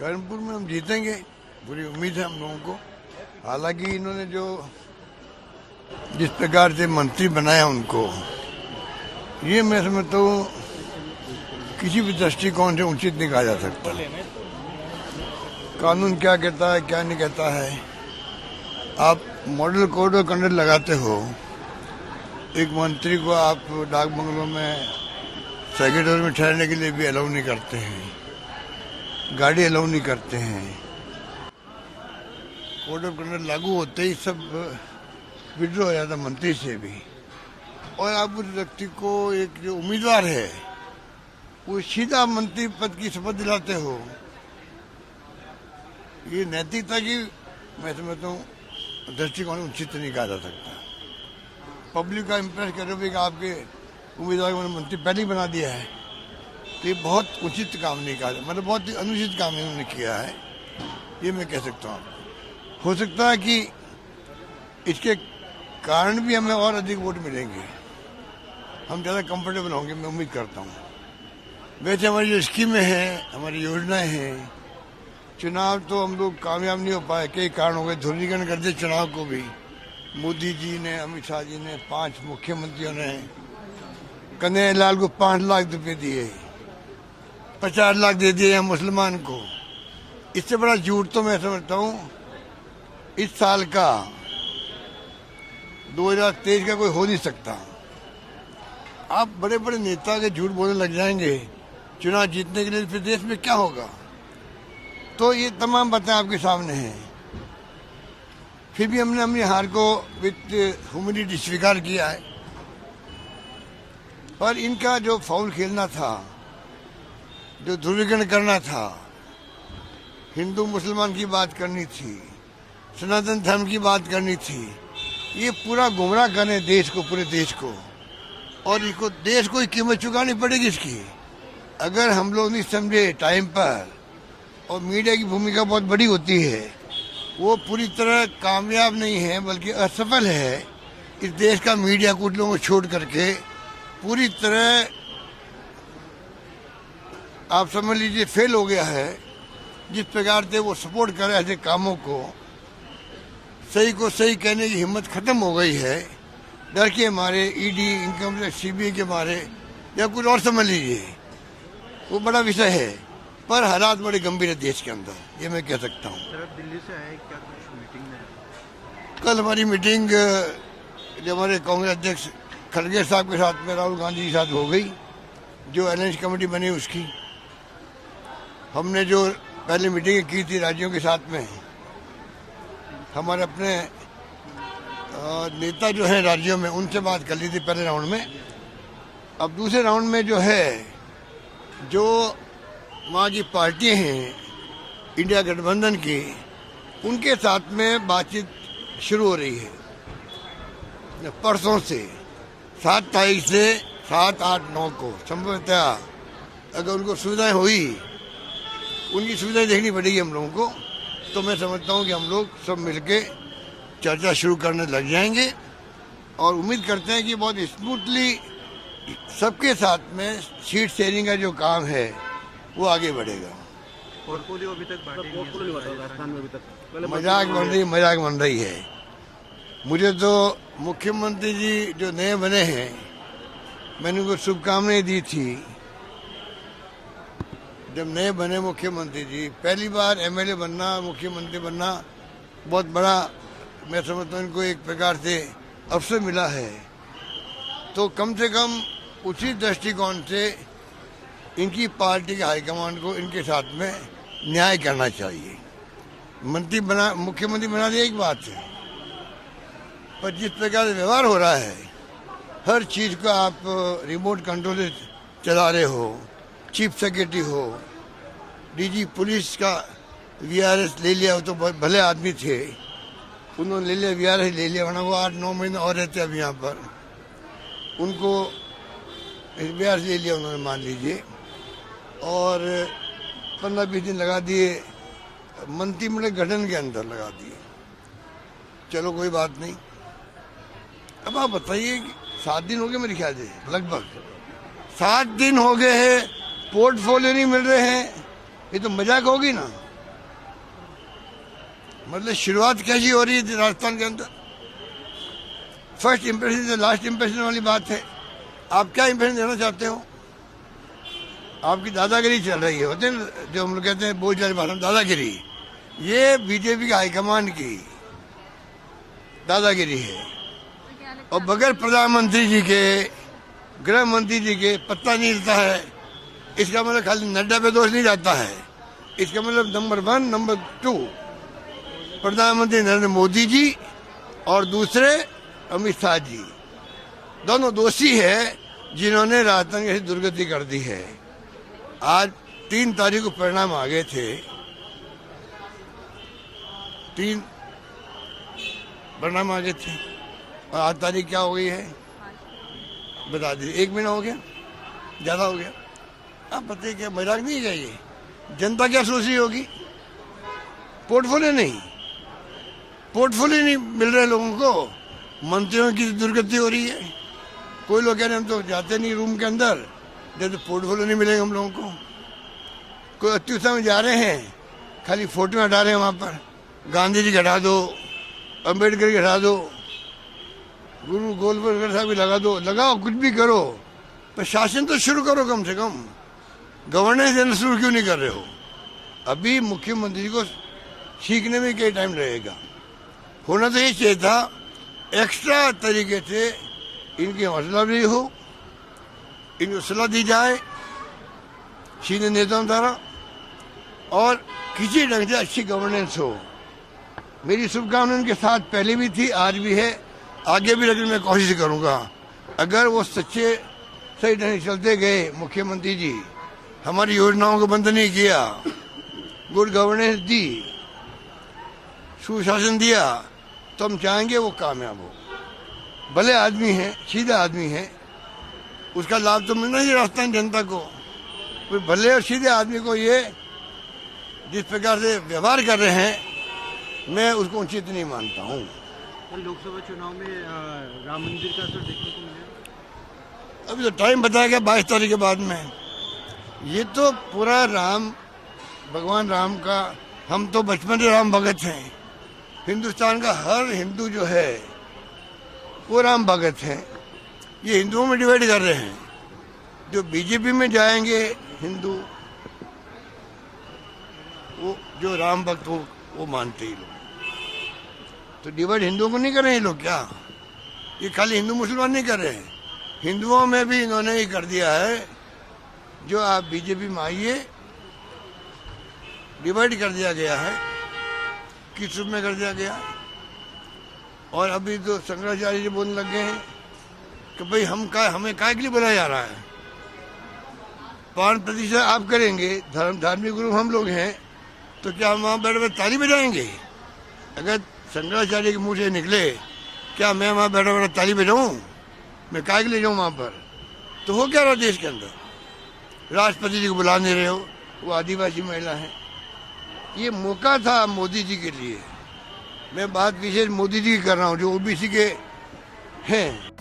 कानपुर में हम जीतेंगे, पूरी उम्मीद है हम लोगों को। हालांकि इन्होंने जो जिस प्रकार से मंत्री बनाया उनको, ये मैं समझता हूँ किसी भी दृष्टिकोण से उचित नहीं कहा जा सकता। कानून क्या कहता है क्या नहीं कहता है, आप मॉडल कोड ऑफ कंडक्ट लगाते हो, एक मंत्री को आप डाक बंगलों में सेक्रेटरी में ठहरने के लिए भी अलाउ नहीं करते हैं, गाड़ी अलाउ नहीं करते हैं। कोड ऑफ कंडक्ट लागू होते ही सब विड्रॉ हो जाता मंत्री से भी, और आप उस व्यक्ति को एक जो उम्मीदवार है वो सीधा मंत्री पद की शपथ दिलाते हो। ये नैतिकता की मैं समझता हूँ दृष्टिकोण उचित नहीं कहा जा सकता। पब्लिक का इम्प्रेस कर रहे हो कि आपके उम्मीदवार को मंत्री पहले ही बना दिया है, तो ये बहुत उचित काम नहीं कहा, मतलब बहुत ही अनुचित काम इन्होंने किया है, ये मैं कह सकता हूँ। हो सकता है कि इसके कारण भी हमें और अधिक वोट मिलेंगे, हम ज़्यादा कंफर्टेबल होंगे, मैं उम्मीद करता हूँ। वैसे हमारी जो स्कीमें हैं, हमारी योजनाएं हैं, चुनाव तो हम लोग कामयाब नहीं हो पाए, कई कारण हो गए, ध्रुवीकरण कर दिए चुनाव को भी। मोदी जी ने, अमित शाह जी ने, 5 मुख्यमंत्रियों ने कन्हैया लाल को 5 लाख रुपए दिए, 50 लाख दे दिए यहाँ मुसलमान को। इससे बड़ा झूठ तो मैं समझता हूँ इस साल का 2023 का कोई हो नहीं सकता। आप बड़े बड़े नेता के झूठ बोलने लग जाएंगे चुनाव जीतने के लिए, फिर देश में क्या होगा? तो ये तमाम बातें आपके सामने हैं। फिर भी हमने अपनी हार को विद ह्यूमिलिटी स्वीकार किया है। पर इनका जो फाउल खेलना था, जो ध्रुवीकरण करना था, हिंदू मुसलमान की बात करनी थी, सनातन धर्म की बात करनी थी, ये पूरा गुमराह करने देश को, पूरे देश को, और इसको देश को कीमत चुकानी पड़ेगी इसकी। अगर हम लोग नहीं समझे टाइम पर, और मीडिया की भूमिका बहुत बड़ी होती है, वो पूरी तरह कामयाब नहीं है बल्कि असफल है। इस देश का मीडिया कुछ लोगों को छोड़ करके पूरी तरह आप समझ लीजिए फेल हो गया है। जिस प्रकार से वो सपोर्ट कर रहे ऐसे कामों को, सही को सही कहने की हिम्मत खत्म हो गई है। डर के मारे, ईडी, इनकम टैक्स, सीबीआई के मारे, या कुछ और समझ लीजिए, वो बड़ा विषय है। पर हालात बड़े गंभीर है देश के अंदर, ये मैं कह सकता हूँ। दिल्ली से आए क्या कुछ मीटिंग में? कल हमारी मीटिंग जो हमारे कांग्रेस अध्यक्ष खड़गे साहब के साथ में, राहुल गांधी के साथ हो गई, जो अलायंस कमेटी बनी उसकी। हमने जो पहले मीटिंग की थी राज्यों के साथ में, हमारे अपने नेता जो हैं राज्यों में, उनसे बात कर ली थी पहले राउंड में। अब दूसरे राउंड में जो है, जो वहाँ की पार्टियां हैं इंडिया गठबंधन की, उनके साथ में बातचीत शुरू हो रही है परसों से। 7 तारीख से 7, 8, 9 को संभवतः अगर उनको सुविधाएं हुई, उनकी सुविधाएं देखनी पड़ेगी हम लोगों को, तो मैं समझता हूँ कि हम लोग सब मिलके चर्चा शुरू करने लग जाएंगे, और उम्मीद करते हैं कि बहुत स्मूथली सबके साथ में सीट शेयरिंग का जो काम है वो आगे बढ़ेगा। पोर्टफोलियो अभी तक राजस्थान में अभी तक मजाक बन रही है। मुझे तो मुख्यमंत्री जी जो नए बने हैं, मैंने उनको शुभकामनाएं दी थी। जब नए बने मुख्यमंत्री जी, पहली बार एमएलए बनना, मुख्यमंत्री बनना बहुत बड़ा, मैं समझता हूँ इनको एक प्रकार से अवसर मिला है। तो कम से कम उसी दृष्टिकोण से इनकी पार्टी के हाईकमान को इनके साथ में न्याय करना चाहिए। मुख्यमंत्री बना दिया एक बात है, पर जिस प्रकार से व्यवहार हो रहा है, हर चीज़ को आप रिमोट कंट्रोल से चला रहे हो, चीफ सेक्रेटरी हो, डीजी पुलिस का वीआरएस ले लिया, वो तो बहुत भले आदमी थे, उन्होंने ले लिया, वीआरएस ले लिया, वरना वो 8-9 महीने और रहते अब यहाँ पर। उनको वीआरएस ले लिया उन्होंने, मान लीजिए, और 15-20 दिन लगा दिए मंत्रिमंडल गठन के अंदर, लगा दिए। चलो कोई बात नहीं। अब आप बताइए, 7 दिन हो गए मेरे ख्याल से, लगभग 7 दिन हो गए हैं, पोर्टफोलियो नहीं मिल रहे हैं, ये तो मजाक होगी ना। मतलब शुरुआत कैसी हो रही है राजस्थान के अंदर। फर्स्ट इम्प्रेशन से लास्ट इम्प्रेशन वाली बात है। आप क्या इम्प्रेशन देना चाहते हो? आपकी दादागिरी चल रही है, होते हैं जो हम लोग कहते हैं बोझ वाली भाषा में, दादागिरी। ये बीजेपी के हाईकमान की दादागिरी है। और बगैर प्रधानमंत्री जी के, गृह मंत्री जी के पत्ता नहीं हिलता है। इसका मतलब खाली नड्डा पे दोष नहीं जाता है। इसका मतलब नंबर 1, नंबर 2 प्रधानमंत्री नरेंद्र मोदी जी और दूसरे अमित शाह जी, दोनों दोषी है जिन्होंने राजस्थान की दुर्गति कर दी है। आज 3 तारीख को परिणाम आ गए थे। 3 परिणाम आ गए थे और आज तारीख क्या हो गई है बता दीजिए। 1 महीना हो गया, ज्यादा हो गया। आप बताइए क्या मजाक नहीं है ये? जनता क्या सोच रही होगी? पोर्टफोलियो नहीं मिल रहे लोगों को। मंत्रियों की दुर्गति हो रही है। कोई लोग कह रहे हम तो जाते नहीं रूम के अंदर जब तो पोर्टफोलियो नहीं मिलेगा हम लोगों को। कोई अत्युत्साह में जा रहे हैं, खाली फोटो हटा रहे हैं वहां पर। गांधी जी हटा दो, अम्बेडकर की हटा दो, गुरु गोलवलकर साहब भी लगा दो, लगाओ कुछ भी करो, पर शासन तो शुरू करो कम से कम। गवर्नेंस देना शुरू क्यों नहीं कर रहे हो? अभी मुख्यमंत्री को सीखने में कई टाइम लगेगा। होना तो ये चाहिए था एक्स्ट्रा तरीके से इनकी हौसला भी हो, इनको सलाह दी जाए सीनियर नेताओं द्वारा, और किसी ढंग से अच्छी गवर्नेंस हो। मेरी शुभकामनाएं उनके साथ पहले भी थी, आज भी है, आगे भी, लेकिन मैं कोशिश करूंगा। अगर वो सच्चे सही ढंग से चलते गए, मुख्यमंत्री जी हमारी योजनाओं को बंद नहीं किया, गुड गवर्नेंस दी, सुशासन दिया, तो हम चाहेंगे वो कामयाब हो। भले आदमी है, सीधा आदमी है, उसका लाभ तो मिलना ही राजस्थान जनता को। कोई भले और सीधे आदमी को ये जिस प्रकार से व्यवहार कर रहे हैं, मैं उसको उचित नहीं मानता हूँ। लोकसभा चुनाव में राम मंदिर का असर देखने को मिलेगा? अभी तो टाइम बताया गया 22 तारीख के बाद में। ये तो पूरा भगवान राम का, हम तो बचपन से राम भगत हैं। हिंदुस्तान का हर हिंदू जो है वो राम भगत है। ये हिंदुओं में डिवाइड कर रहे हैं। जो बीजेपी में जाएंगे हिंदू, वो जो राम भक्त हो वो मानते ही लोग। तो डिवाइड हिंदुओं को नहीं कर रहे हैं लोग क्या? ये खाली हिंदू मुसलमान नहीं कर रहे हैं, हिंदुओं में भी इन्होंने ये कर दिया है। जो आप बीजेपी में आइए, डिवाइड कर दिया गया है, किस रूप में कर दिया गया। और अभी तो शंकराचार्य जी बोलने लग गए हैं कि भाई हमें काय के लिए बुलाया जा रहा है। 5% आप करेंगे, धार्मिक गुरु हम लोग हैं, तो क्या हम वहाँ बैठे बैठे ताली बजाएंगे? अगर शंकराचार्य के मुंह से निकले क्या मैं वहाँ बैठा बैठा ताली बजाऊं? मैं काय के लिए जाऊँ वहाँ पर? तो हो क्या रहा देश के अंदर? राष्ट्रपति जी को बुला नहीं रहे हो, वो आदिवासी महिला है। ये मौका था मोदी जी के लिए। मैं बात विशेष मोदी जी की कर रहा हूँ जो ओबीसी के हैं।